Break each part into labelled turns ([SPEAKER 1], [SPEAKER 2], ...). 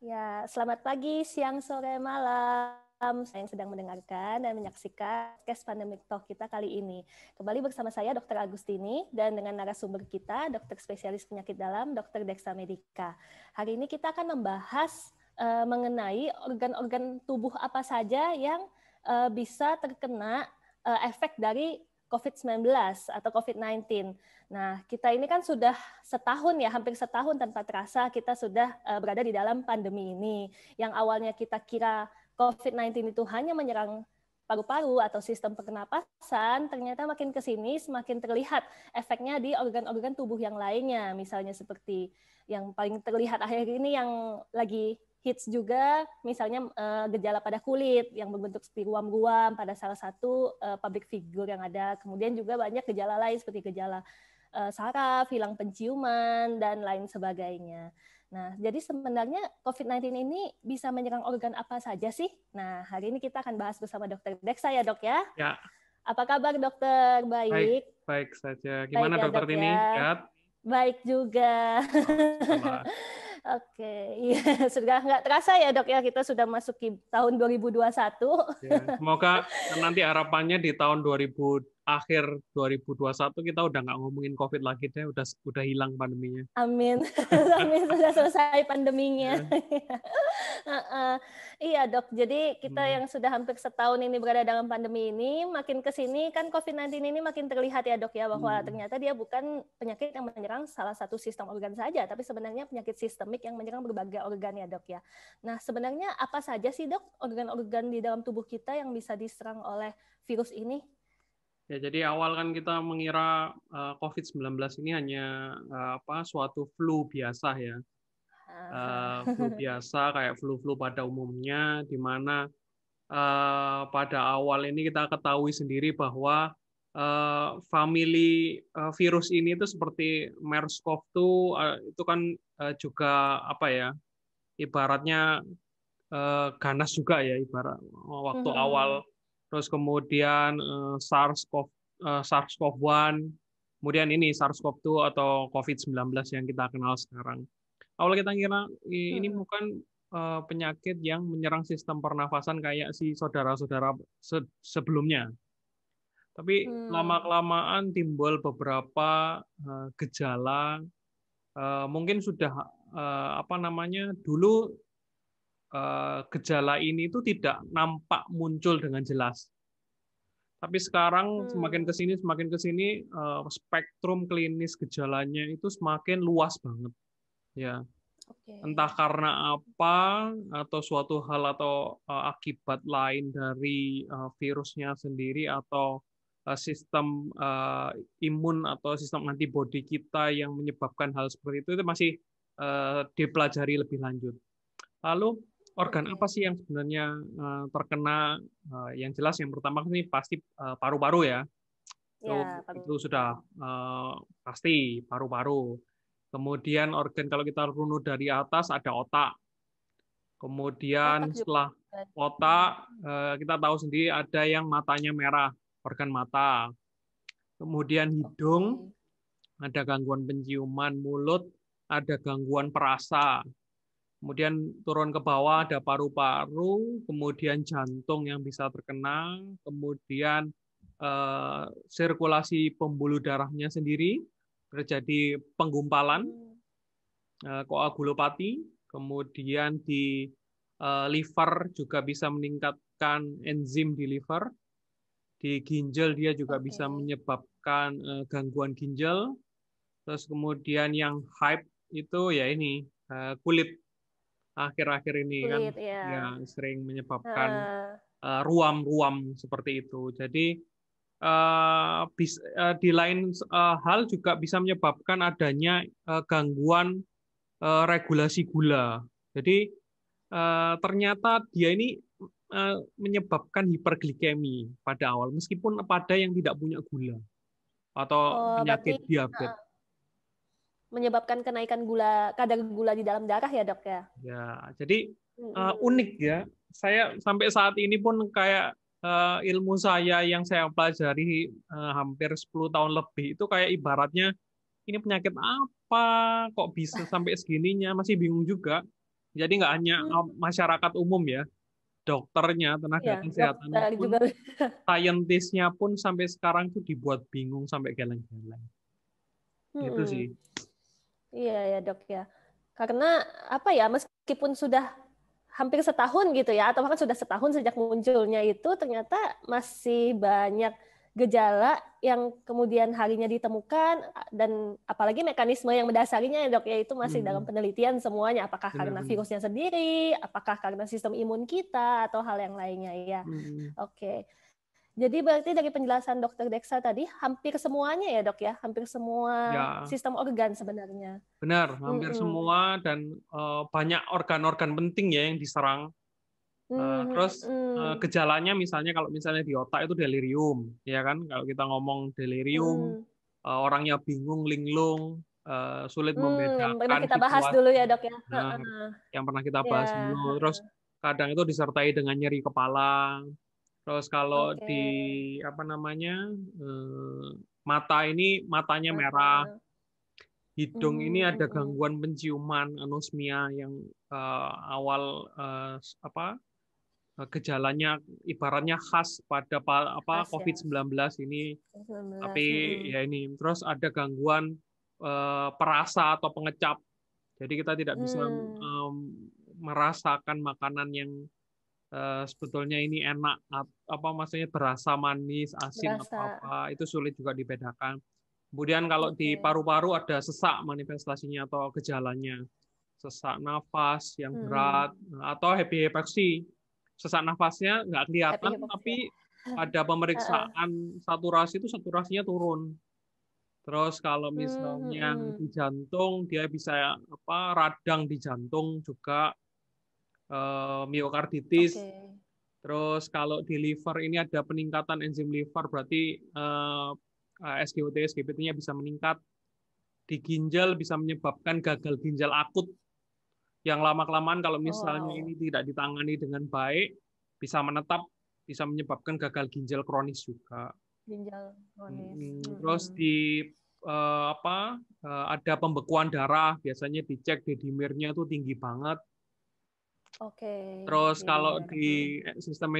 [SPEAKER 1] Ya, selamat pagi, siang, sore, malam. Saya yang sedang mendengarkan dan menyaksikan podcast Pandemic Talk kita kali ini. Kembali bersama saya, Dr. Agustini, dan dengan narasumber kita, dokter spesialis penyakit dalam, Dr. Dexa Medika. Hari ini kita akan membahas mengenai organ-organ tubuh apa saja yang bisa terkena efek dari COVID-19 atau COVID-19. Nah, kita ini kan sudah setahun ya, hampir setahun tanpa terasa kita sudah berada di dalam pandemi ini. Yang awalnya kita kira COVID-19 itu hanya menyerang paru-paru atau sistem pernapasan, ternyata makin ke sini semakin terlihat efeknya di organ-organ tubuh yang lainnya. Misalnya seperti yang paling terlihat akhir ini yang lagi hits juga, misalnya gejala pada kulit yang berbentuk seperti ruam-ruam pada salah satu public figure yang ada. Kemudian juga banyak gejala lain seperti gejala saraf, hilang penciuman, dan lain sebagainya. Nah, jadi sebenarnya COVID-19 ini bisa menyerang organ apa saja sih? Nah, hari ini kita akan bahas bersama Dr. Dexa ya, Dok ya.
[SPEAKER 2] Ya,
[SPEAKER 1] Apa kabar, Dokter?
[SPEAKER 2] baik,
[SPEAKER 1] Baik.
[SPEAKER 2] baik saja.
[SPEAKER 1] Baik
[SPEAKER 2] Gimana
[SPEAKER 1] ya,
[SPEAKER 2] dokter
[SPEAKER 1] Dok
[SPEAKER 2] ini?
[SPEAKER 1] ya.
[SPEAKER 2] Sehat?
[SPEAKER 1] Baik juga.
[SPEAKER 2] Oh, syukurlah.
[SPEAKER 1] Oke, iya, sudah nggak terasa ya, Dok ya, kita sudah masuki tahun 2021.
[SPEAKER 2] Ya, semoga nanti harapannya di tahun 2000 akhir 2021 kita udah nggak ngomongin COVID lagi deh, udah hilang pandeminya.
[SPEAKER 1] Amin. Amin, sudah selesai pandeminya.
[SPEAKER 2] Ya.
[SPEAKER 1] Iya, Dok. Jadi kita
[SPEAKER 2] Hmm.
[SPEAKER 1] yang sudah hampir setahun ini berada dalam pandemi ini, makin ke sini kan COVID-19 ini makin terlihat ya, Dok ya, bahwa
[SPEAKER 2] Hmm.
[SPEAKER 1] ternyata dia bukan penyakit yang menyerang salah satu sistem organ saja, tapi sebenarnya penyakit sistemik yang menyerang berbagai organ ya, Dok ya. Nah, sebenarnya apa saja sih, Dok, organ-organ di dalam tubuh kita yang bisa diserang oleh virus ini?
[SPEAKER 2] Ya, jadi awal kan kita mengira COVID-19 ini hanya suatu flu biasa ya. Flu biasa kayak flu-flu pada umumnya, di mana pada awal ini kita ketahui sendiri bahwa famili virus ini itu seperti MERS-CoV-2 itu kan juga apa ya, ibaratnya ganas juga ya, ibarat waktu awal. Terus kemudian SARS-CoV-1, kemudian ini SARS-CoV-2 atau COVID-19 yang kita kenal sekarang. Awal kita kira ini bukan penyakit yang menyerang sistem pernafasan kayak si saudara-saudara sebelumnya. Tapi lama-kelamaan timbul beberapa gejala, mungkin sudah dulu gejala ini itu tidak nampak muncul dengan jelas. Tapi sekarang semakin ke sini spektrum klinis gejalanya itu semakin luas banget. Ya. Entah karena apa atau suatu hal atau akibat lain dari virusnya sendiri atau sistem imun atau sistem antibodi kita yang menyebabkan hal seperti itu masih dipelajari lebih lanjut. Lalu organ apa sih yang sebenarnya terkena? Yang jelas yang pertama ini pasti paru-paru ya. Itu sudah pasti paru-paru. Kemudian organ kalau kita runut dari atas ada otak. Kemudian setelah otak kita tahu sendiri ada yang matanya merah, organ mata. Kemudian hidung, ada gangguan penciuman, mulut, ada gangguan perasa. Kemudian turun ke bawah ada paru-paru, kemudian jantung yang bisa terkena, kemudian sirkulasi pembuluh darahnya sendiri, terjadi penggumpalan, koagulopati, kemudian di liver juga bisa meningkatkan enzim di liver, di ginjal dia juga bisa menyebabkan gangguan ginjal, terus kemudian yang hype itu ya ini kulit akhir-akhir ini kulit, kan ya sering menyebabkan ruam-ruam seperti itu. Jadi di lain hal juga bisa menyebabkan adanya gangguan regulasi gula. Jadi ternyata dia ini menyebabkan hiperglikemi pada awal, meskipun pada yang tidak punya gula atau penyakit diabetes.
[SPEAKER 1] Menyebabkan kenaikan kadar gula di dalam darah ya, Dok ya?
[SPEAKER 2] Ya, jadi unik ya. Saya sampai saat ini pun kayak ilmu saya yang saya pelajari hampir 10 tahun lebih itu kayak ibaratnya ini penyakit apa kok bisa sampai segininya, masih bingung juga. Jadi nggak hanya
[SPEAKER 1] Hmm.
[SPEAKER 2] masyarakat umum ya, dokternya, tenaga
[SPEAKER 1] Ya,
[SPEAKER 2] kesehatan
[SPEAKER 1] dokter
[SPEAKER 2] pun,
[SPEAKER 1] juga.
[SPEAKER 2] saintisnya pun sampai sekarang tuh dibuat bingung sampai geleng-geleng. Itu sih.
[SPEAKER 1] Mm-mm. Iya ya dok ya. Karena apa ya, meskipun sudah hampir setahun gitu ya, atau bahkan sudah setahun sejak munculnya itu, ternyata masih banyak gejala yang kemudian harinya ditemukan, dan apalagi mekanisme yang mendasarinya ya dok ya, itu masih dalam
[SPEAKER 2] Hmm,
[SPEAKER 1] penelitian semuanya. Apakah karena
[SPEAKER 2] benar-benar.
[SPEAKER 1] virusnya sendiri, apakah karena sistem imun kita, atau hal yang lainnya ya.
[SPEAKER 2] Hmm,
[SPEAKER 1] Oke. Jadi berarti dari penjelasan Dokter Deksa tadi, hampir semuanya ya dok ya, hampir semua
[SPEAKER 2] ya,
[SPEAKER 1] sistem organ sebenarnya.
[SPEAKER 2] benar. Hampir
[SPEAKER 1] Mm-mm.
[SPEAKER 2] semua dan banyak organ-organ penting ya yang diserang. Terus
[SPEAKER 1] Mm-mm.
[SPEAKER 2] gejalanya misalnya kalau misalnya di otak itu delirium, ya kan? Kalau kita ngomong delirium,
[SPEAKER 1] Mm-mm.
[SPEAKER 2] orangnya bingung, linglung, sulit
[SPEAKER 1] Pernah
[SPEAKER 2] membedakan
[SPEAKER 1] kita bahas dulu
[SPEAKER 2] situasi.
[SPEAKER 1] ya dok ya.
[SPEAKER 2] Benar, yang pernah kita
[SPEAKER 1] Ya,
[SPEAKER 2] bahas dulu. Terus kadang itu disertai dengan nyeri kepala. Terus kalau
[SPEAKER 1] oke.
[SPEAKER 2] di apa namanya mata ini matanya merah,
[SPEAKER 1] Mata.
[SPEAKER 2] hidung ini ada
[SPEAKER 1] Mm-mm.
[SPEAKER 2] gangguan penciuman anosmia yang awal apa gejalanya ibaratnya khas pada apa
[SPEAKER 1] Khas ya.
[SPEAKER 2] COVID-19 ini, tapi
[SPEAKER 1] 19. Mm-mm.
[SPEAKER 2] ya ini terus ada gangguan perasa atau pengecap. Jadi kita tidak bisa
[SPEAKER 1] Hmm,
[SPEAKER 2] merasakan makanan yang sebetulnya ini enak apa maksudnya berasa manis, asin atau
[SPEAKER 1] berasa.
[SPEAKER 2] apa itu sulit juga dibedakan. Kemudian kalau di
[SPEAKER 1] Oke.
[SPEAKER 2] paru-paru ada sesak manifestasinya atau gejalanya, sesak nafas yang
[SPEAKER 1] Mm-mm.
[SPEAKER 2] berat atau hypoxia. Sesak nafasnya nggak
[SPEAKER 1] Happy
[SPEAKER 2] kelihatan,
[SPEAKER 1] hypoxia.
[SPEAKER 2] tapi ada
[SPEAKER 1] Heeh.
[SPEAKER 2] pemeriksaan saturasi itu saturasinya turun. Terus kalau misalnya
[SPEAKER 1] Mm-mm.
[SPEAKER 2] di jantung dia bisa apa radang di jantung juga miokarditis.
[SPEAKER 1] Oke.
[SPEAKER 2] Terus kalau di liver ini ada peningkatan enzim liver berarti SGOT SGPT-nya bisa meningkat. Di ginjal bisa menyebabkan gagal ginjal akut yang lama-kelamaan kalau
[SPEAKER 1] Oh,
[SPEAKER 2] misalnya
[SPEAKER 1] wow.
[SPEAKER 2] ini tidak ditangani dengan baik bisa menetap, bisa menyebabkan gagal ginjal kronis juga.
[SPEAKER 1] Ginjal kronis.
[SPEAKER 2] Terus
[SPEAKER 1] Mm-mm.
[SPEAKER 2] di apa ada pembekuan darah, biasanya dicek dedimernya tuh tinggi banget.
[SPEAKER 1] Oke.
[SPEAKER 2] Terus
[SPEAKER 1] Jadi
[SPEAKER 2] kalau
[SPEAKER 1] merah.
[SPEAKER 2] di sistem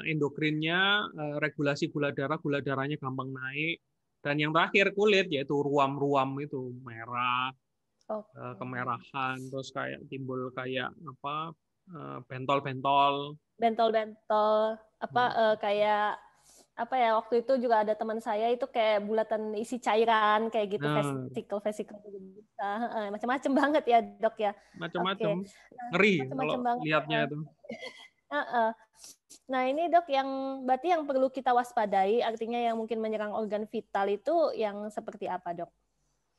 [SPEAKER 2] endokrinnya regulasi gula darahnya gampang naik. Dan yang terakhir kulit yaitu ruam-ruam itu merah,
[SPEAKER 1] Oke.
[SPEAKER 2] kemerahan, terus kayak timbul kayak apa bentol-bentol.
[SPEAKER 1] Bentol-bentol apa kayak apa ya, waktu itu juga ada teman saya itu kayak bulatan isi cairan kayak gitu,
[SPEAKER 2] Nah,
[SPEAKER 1] vesikel vesikel gitu. Macam-macam banget ya dok ya. Oke.
[SPEAKER 2] macam-macam.
[SPEAKER 1] Nah,
[SPEAKER 2] Ngeri kalau
[SPEAKER 1] macam-macam banget.
[SPEAKER 2] lihatnya itu.
[SPEAKER 1] Heeh. Nah ini dok, yang berarti yang perlu kita waspadai, artinya yang mungkin menyerang organ vital itu yang seperti apa dok?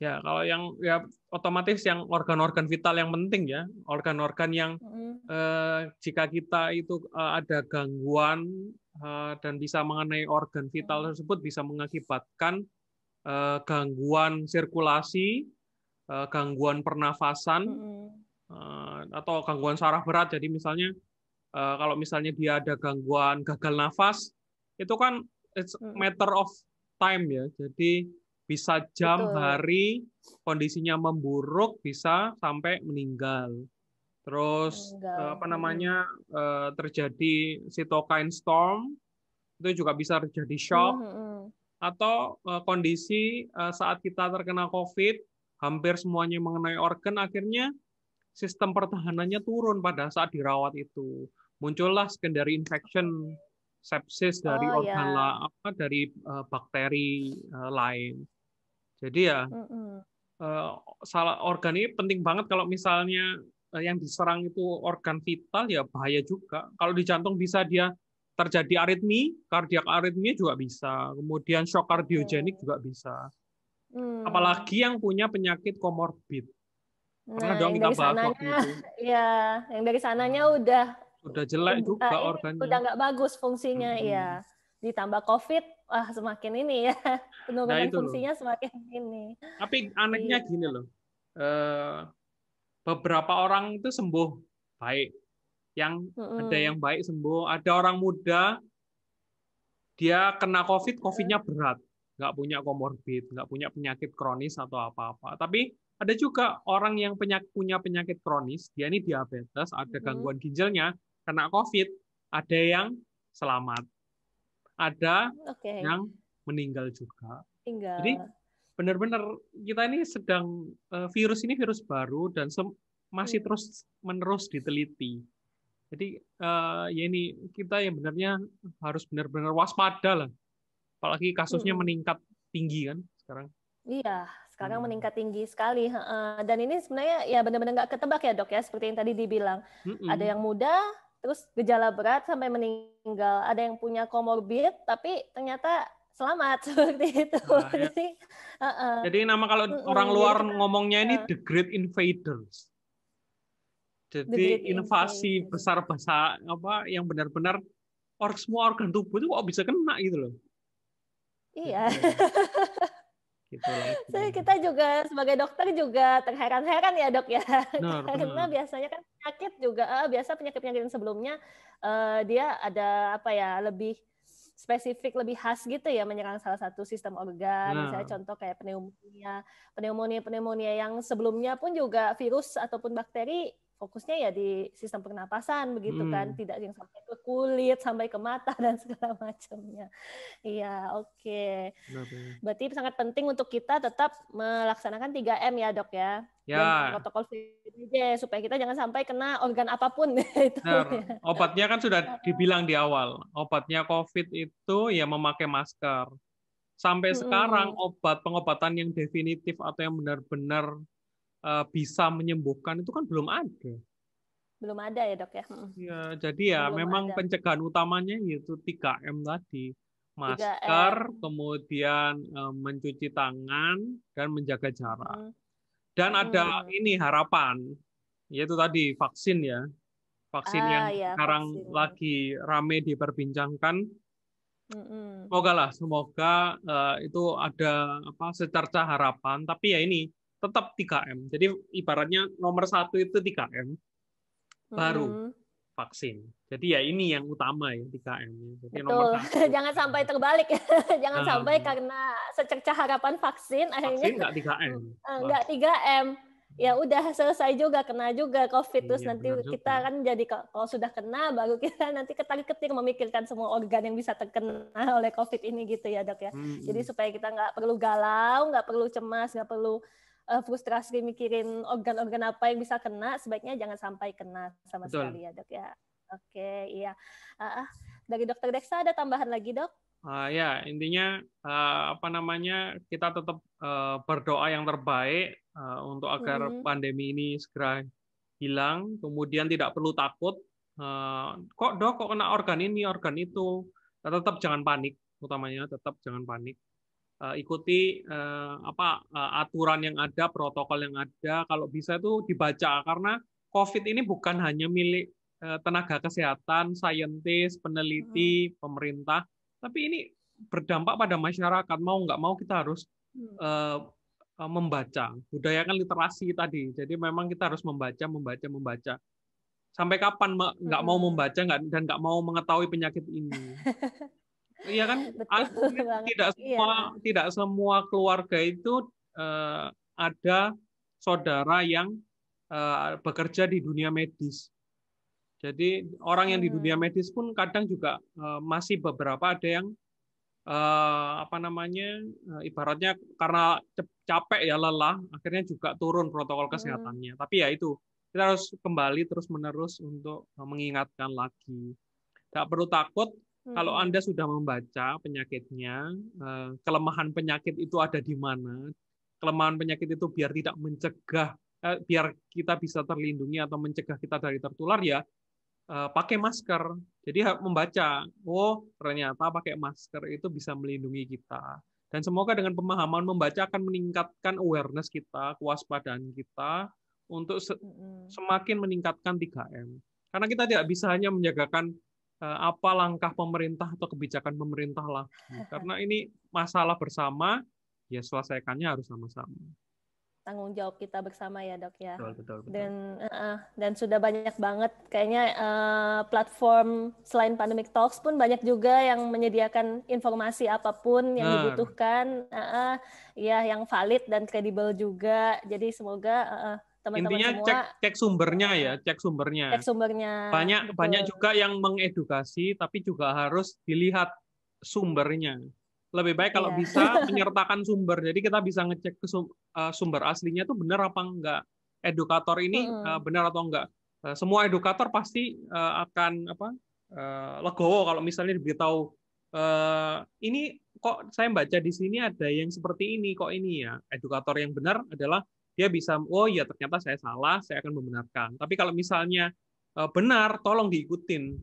[SPEAKER 2] Ya, kalau yang ya otomatis yang organ-organ vital yang penting ya, organ-organ yang
[SPEAKER 1] Mm.
[SPEAKER 2] jika kita itu ada gangguan dan bisa mengenai organ vital tersebut bisa mengakibatkan gangguan sirkulasi, gangguan pernafasan,
[SPEAKER 1] Mm-mm.
[SPEAKER 2] atau gangguan saraf berat. Jadi misalnya kalau misalnya dia ada gangguan gagal nafas, itu kan it's
[SPEAKER 1] Mm-mm.
[SPEAKER 2] matter of time ya. Jadi bisa jam,
[SPEAKER 1] Betul.
[SPEAKER 2] hari, kondisinya memburuk, bisa sampai meninggal. Terus
[SPEAKER 1] Meninggal.
[SPEAKER 2] apa
[SPEAKER 1] Mm-mm.
[SPEAKER 2] namanya terjadi cytokine storm, itu juga bisa terjadi shock
[SPEAKER 1] Mm-mm.
[SPEAKER 2] atau kondisi saat kita terkena COVID, hampir semuanya mengenai organ, akhirnya sistem pertahanannya turun pada saat dirawat itu. Muncullah secondary infection, sepsis dari
[SPEAKER 1] Oh
[SPEAKER 2] organ
[SPEAKER 1] ya.
[SPEAKER 2] apa dari bakteri lain. Jadi ya
[SPEAKER 1] Mm-mm.
[SPEAKER 2] eh, salah organ ini penting banget kalau misalnya yang diserang itu organ vital ya bahaya juga. Kalau di jantung bisa dia terjadi aritmi, kardiak aritmi juga bisa. Kemudian shock
[SPEAKER 1] Oke.
[SPEAKER 2] kardiogenik juga bisa.
[SPEAKER 1] Hmm.
[SPEAKER 2] Apalagi yang punya penyakit komorbid. Pernah
[SPEAKER 1] Nah,
[SPEAKER 2] dong
[SPEAKER 1] yang
[SPEAKER 2] kita
[SPEAKER 1] dari
[SPEAKER 2] bahas
[SPEAKER 1] sananya,
[SPEAKER 2] waktu itu.
[SPEAKER 1] ya, yang dari sananya udah
[SPEAKER 2] Sudah jelek juga
[SPEAKER 1] ini
[SPEAKER 2] organnya.
[SPEAKER 1] udah nggak bagus fungsinya, ya.
[SPEAKER 2] Mm-mm.
[SPEAKER 1] Ditambah COVID, wah semakin ini ya,
[SPEAKER 2] Nah
[SPEAKER 1] penurunan
[SPEAKER 2] itu loh.
[SPEAKER 1] fungsinya semakin ini.
[SPEAKER 2] Tapi anehnya
[SPEAKER 1] Iya.
[SPEAKER 2] gini loh. Eh, beberapa orang itu sembuh baik. Yang ada yang
[SPEAKER 1] Mm-mm.
[SPEAKER 2] baik sembuh. Ada orang muda dia kena COVID, COVID-nya berat, nggak punya komorbid, nggak punya penyakit kronis atau apa-apa. Tapi Ada juga orang yang punya penyakit kronis, dia ini diabetes, ada gangguan ginjalnya, kena COVID, ada yang selamat, ada
[SPEAKER 1] Oke.
[SPEAKER 2] yang meninggal juga. Jadi
[SPEAKER 1] Tinggal.
[SPEAKER 2] benar-benar kita ini sedang virus ini virus baru dan masih terus menerus diteliti. Jadi ya ini kita yang benarnya harus benar-benar waspada lah. Apalagi kasusnya meningkat tinggi kan sekarang.
[SPEAKER 1] Iya, sekarang meningkat tinggi sekali. Dan ini sebenarnya ya benar-benar nggak ketebak ya dok ya, seperti yang tadi dibilang. Ada yang muda, terus gejala berat sampai meninggal. Ada yang punya komorbid, tapi ternyata selamat seperti itu.
[SPEAKER 2] Nah, ya. Jadi nama kalau orang luar ngomongnya ini the great invaders. Jadi invasi besar-besar apa yang benar-benar semua organ tubuh itu kok bisa kena gitu loh.
[SPEAKER 1] Iya.
[SPEAKER 2] Gitu
[SPEAKER 1] kita juga sebagai dokter juga terheran-heran ya dok ya, karena biasanya kan penyakit juga biasa penyakit-penyakit yang sebelumnya dia ada apa ya lebih spesifik, lebih khas gitu ya menyerang salah satu sistem organ. Misalnya contoh kayak pneumonia yang sebelumnya pun juga virus ataupun bakteri fokusnya ya di sistem pernapasan begitu kan, tidak yang sampai ke kulit, sampai ke mata dan segala macamnya. Iya, oke. Berarti sangat penting untuk kita tetap melaksanakan 3M ya, Dok ya. Dan protokol VBJ supaya kita jangan sampai kena organ apapun itu.
[SPEAKER 2] Ya. Obatnya kan sudah dibilang di awal. Obatnya COVID itu ya memakai masker. Sampai sekarang pengobatan yang definitif atau yang benar-benar bisa menyembuhkan itu kan belum ada.
[SPEAKER 1] Belum ada ya, Dok ya.
[SPEAKER 2] Ya, jadi ya belum memang ada. Pencegahan utamanya yaitu 3M tadi. Masker, 3M. Kemudian mencuci tangan dan menjaga jarak. Dan ada ini harapan, yaitu tadi vaksin ya. Vaksin yang sekarang lagi rame diperbincangkan. Semoga itu ada secerca harapan. Tapi ya ini tetap 3M. Jadi ibaratnya nomor 1 itu 3M, baru vaksin. Jadi ya ini yang utama ya 3M. Jadi
[SPEAKER 1] betul. Jangan sampai terbalik. Jangan sampai karena secerca harapan vaksin akhirnya
[SPEAKER 2] nggak 3M.
[SPEAKER 1] Nggak 3M. Ya udah selesai juga, kena juga COVID. Terus nanti kita kan jadi kalau sudah kena baru kita nanti ketar-ketir memikirkan semua organ yang bisa terkena oleh COVID ini gitu ya dok ya. Jadi supaya kita nggak perlu galau, nggak perlu cemas, nggak perlu frustrasi mikirin organ-organ apa yang bisa kena, sebaiknya jangan sampai kena sama sekali ya dok ya. Oke, iya. Dari Dokter Deksa ada tambahan lagi dok?
[SPEAKER 2] Ya intinya kita tetap berdoa yang terbaik untuk agar pandemi ini segera hilang. Kemudian tidak perlu takut. Kok dok kok kena organ ini organ itu? Tetap jangan panik. Utamanya tetap jangan panik. Ikuti aturan yang ada, protokol yang ada. Kalau bisa itu dibaca karena COVID ini bukan hanya milik tenaga kesehatan, saintis, peneliti, pemerintah, tapi ini berdampak pada masyarakat. Mau nggak mau kita harus membaca, budayakan literasi tadi. Jadi memang kita harus membaca. Sampai kapan nggak mau membaca dan nggak mau mengetahui penyakit ini? Iya kan? Tidak semua keluarga itu ada saudara yang bekerja di dunia medis. Jadi orang yang di dunia medis pun kadang juga masih beberapa ada yang ibaratnya karena capek ya lelah, akhirnya juga turun protokol kesehatannya. Tapi ya itu kita harus kembali terus-menerus untuk mengingatkan lagi. Tidak perlu takut. Kalau Anda sudah membaca penyakitnya, kelemahan penyakit itu ada di mana, kelemahan penyakit itu biar tidak mencegah, biar kita bisa terlindungi atau mencegah kita dari tertular ya, pakai masker. Jadi membaca, ternyata pakai masker itu bisa melindungi kita. Dan semoga dengan pemahaman membaca akan meningkatkan awareness kita, kewaspadaan kita untuk semakin meningkatkan 3M. Karena kita tidak bisa hanya menjagakan apa langkah pemerintah atau kebijakan pemerintah lagi. Karena ini masalah bersama, ya selesaikannya harus sama-sama.
[SPEAKER 1] tanggung jawab kita bersama ya dok ya.
[SPEAKER 2] Betul.
[SPEAKER 1] Dan sudah banyak banget kayaknya platform selain Pandemic Talks pun banyak juga yang menyediakan informasi apapun yang dibutuhkan, ya yang valid dan kredibel juga. Jadi semoga teman-teman
[SPEAKER 2] intinya
[SPEAKER 1] semua
[SPEAKER 2] cek sumbernya ya, cek sumbernya.
[SPEAKER 1] cek sumbernya.
[SPEAKER 2] Banyak juga yang mengedukasi, tapi juga harus dilihat sumbernya. Lebih baik kalau bisa menyertakan sumber. Jadi kita bisa ngecek ke sumber aslinya itu benar apa enggak. Edukator ini benar atau enggak. Semua edukator pasti akan legowo kalau misalnya diberitahu ini kok saya baca di sini ada yang seperti ini kok ini ya. Edukator yang benar adalah dia bisa oh ya ternyata saya salah, saya akan membenarkan. Tapi kalau misalnya benar, tolong diikutin.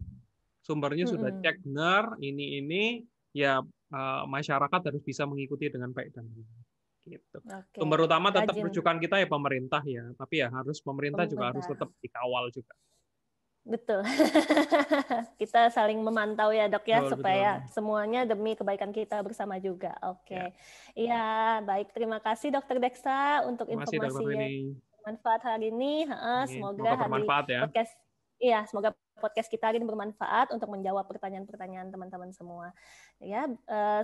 [SPEAKER 2] Sumbernya sudah cek benar, ini ya masyarakat harus bisa mengikuti dengan baik dan benar. Gitu. Sumber utama tetap rujukan kita ya pemerintah ya, tapi ya harus pemerintah juga harus tetap dikawal juga.
[SPEAKER 1] Betul. Kita saling memantau ya dok ya, supaya semuanya demi kebaikan kita bersama juga. Oke. Iya, baik. Terima kasih Dokter Deksa untuk informasi yang bermanfaat hari ini. Semoga
[SPEAKER 2] bermanfaat ya.
[SPEAKER 1] Semoga podcast kita hari ini bermanfaat untuk menjawab pertanyaan-pertanyaan teman-teman semua. Ya,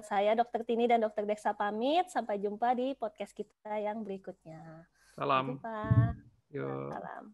[SPEAKER 1] saya Dokter Tini dan Dokter Deksa pamit. Sampai jumpa di podcast kita yang berikutnya.
[SPEAKER 2] Salam.
[SPEAKER 1] Sampai jumpa. Salam.